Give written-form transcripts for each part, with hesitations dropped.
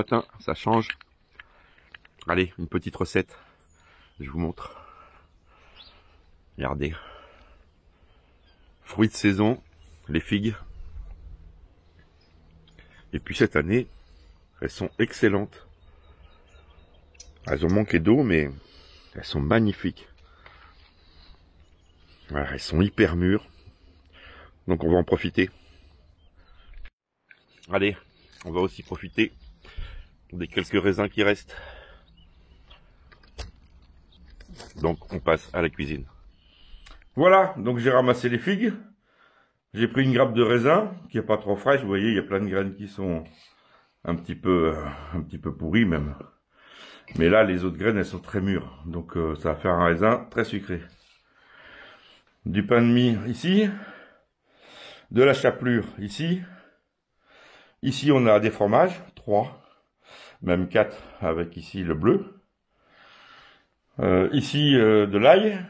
matin, ça change. Allez, une petite recette. Je vous montre. Regardez. Fruits de saison, les figues. Et puis cette année, elles sont excellentes. Elles ont manqué d'eau, mais elles sont magnifiques. Voilà, elles sont hyper mûres. Donc on va en profiter. Allez, on va aussi profiter des quelques raisins qui restent. Donc on passe à la cuisine. Voilà, donc j'ai ramassé les figues. J'ai pris une grappe de raisin qui est pas trop fraîche. Vous voyez, il y a plein de graines qui sont un petit peu pourries même. Mais là, les autres graines, elles sont très mûres. Donc ça va faire un raisin très sucré. Du pain de mie ici. De la chapelure ici. Ici, on a des fromages, 3, même 4 avec ici le bleu. Ici, de l'ail.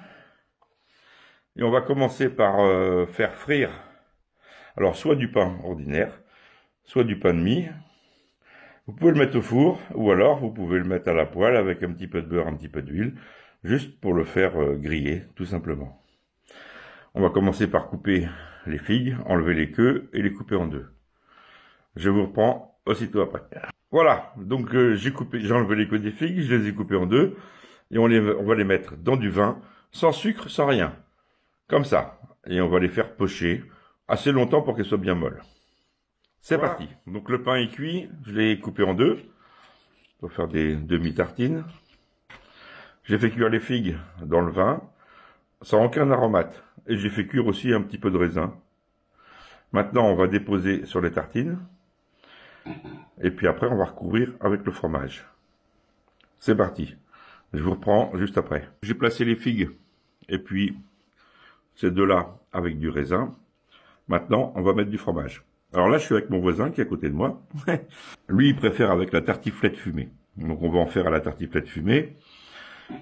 Et on va commencer par faire frire, alors soit du pain ordinaire, soit du pain de mie. Vous pouvez le mettre au four, ou alors vous pouvez le mettre à la poêle avec un petit peu de beurre, un petit peu d'huile, juste pour le faire griller, tout simplement. On va commencer par couper les figues, enlever les queues et les couper en deux. Je vous reprends aussitôt après. Voilà, donc j'ai enlevé les queues des figues, je les ai coupées en deux, et on va les mettre dans du vin, sans sucre, sans rien. Comme ça. Et on va les faire pocher assez longtemps pour qu'elles soient bien molles. C'est parti. Donc le pain est cuit, je l'ai coupé en deux. On va faire des demi-tartines. J'ai fait cuire les figues dans le vin, sans aucun aromate. Et j'ai fait cuire aussi un petit peu de raisin. Maintenant, on va déposer sur les tartines. Et puis après, on va recouvrir avec le fromage. C'est parti. Je vous reprends juste après. J'ai placé les figues. Et puis, ces deux-là avec du raisin. Maintenant, on va mettre du fromage. Alors là, je suis avec mon voisin qui est à côté de moi. Lui, il préfère avec la tartiflette fumée. Donc, on va en faire à la tartiflette fumée.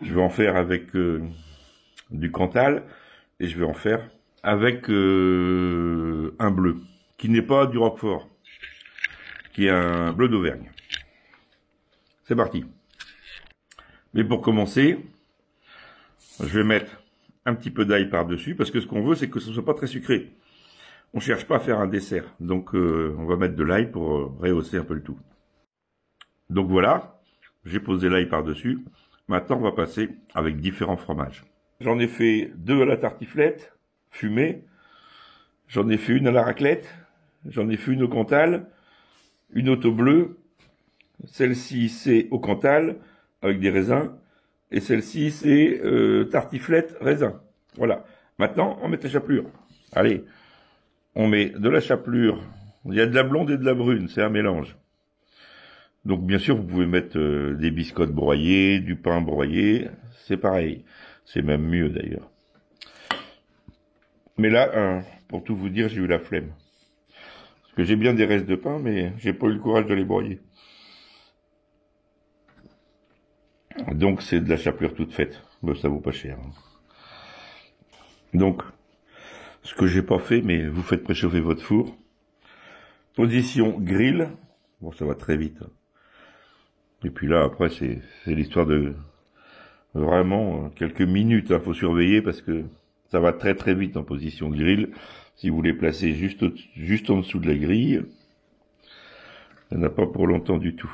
Je vais en faire avec du Cantal. Et je vais en faire avec un bleu. Qui n'est pas du Roquefort. Qui est un bleu d'Auvergne. C'est parti. Mais pour commencer, je vais mettre un petit peu d'ail par-dessus, parce que ce qu'on veut, c'est que ce ne soit pas très sucré. On ne cherche pas à faire un dessert. Donc, on va mettre de l'ail pour rehausser un peu le tout. Donc voilà, j'ai posé l'ail par-dessus. Maintenant, on va passer avec différents fromages. J'en ai fait 2 à la tartiflette, fumée. J'en ai fait une à la raclette. J'en ai fait une au Cantal. Une autre au bleu. Celle-ci, c'est au Cantal, avec des raisins. Et celle-ci, c'est tartiflette raisin. Voilà. Maintenant, on met la chapelure. Allez, on met de la chapelure. Il y a de la blonde et de la brune, c'est un mélange. Donc, bien sûr, vous pouvez mettre des biscottes broyées, du pain broyé. C'est pareil. C'est même mieux, d'ailleurs. Mais là, pour tout vous dire, j'ai eu la flemme. Parce que j'ai bien des restes de pain, mais j'ai pas eu le courage de les broyer. Donc c'est de la chapelure toute faite. Ben, ça vaut pas cher. Donc, ce que j'ai pas fait, mais vous faites préchauffer votre four. Position grill. Bon, ça va très vite. Et puis là, après, c'est l'histoire de vraiment quelques minutes. Faut surveiller parce que ça va très très vite en position grill. Si vous les placez juste en dessous de la grille, ça n'a pas pour longtemps du tout.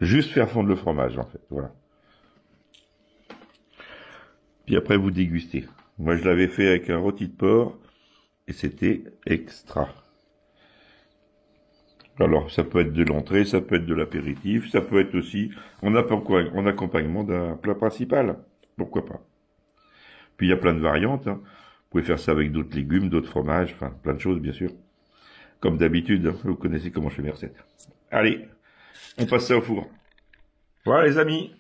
Juste faire fondre le fromage, en fait. Voilà. Puis après, vous dégustez. Moi, je l'avais fait avec un rôti de porc. Et c'était extra. Alors, ça peut être de l'entrée, ça peut être de l'apéritif, ça peut être aussi en accompagnement d'un plat principal. Pourquoi pas. Puis, il y a plein de variantes. Hein. Vous pouvez faire ça avec d'autres légumes, d'autres fromages, enfin, plein de choses, bien sûr. Comme d'habitude, hein, vous connaissez comment je fais mes recettes. Allez, on passe ça au four. Voilà les amis,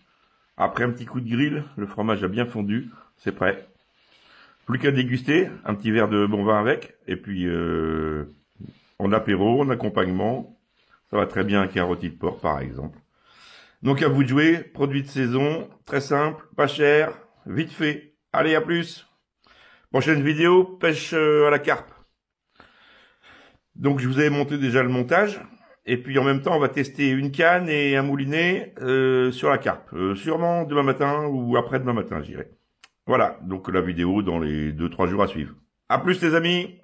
après un petit coup de grill, le fromage a bien fondu, c'est prêt. Plus qu'à déguster, un petit verre de bon vin avec, et puis en apéro, en accompagnement, ça va très bien avec un rôti de porc par exemple. Donc à vous de jouer, produit de saison, très simple, pas cher, vite fait. Allez, à plus. Prochaine vidéo, pêche à la carpe. Donc je vous avais monté déjà le montage. Et puis en même temps, on va tester une canne et un moulinet sur la carpe. Sûrement demain matin ou après-demain matin, j'irai. Voilà, donc la vidéo dans les 2-3 jours à suivre. À plus les amis!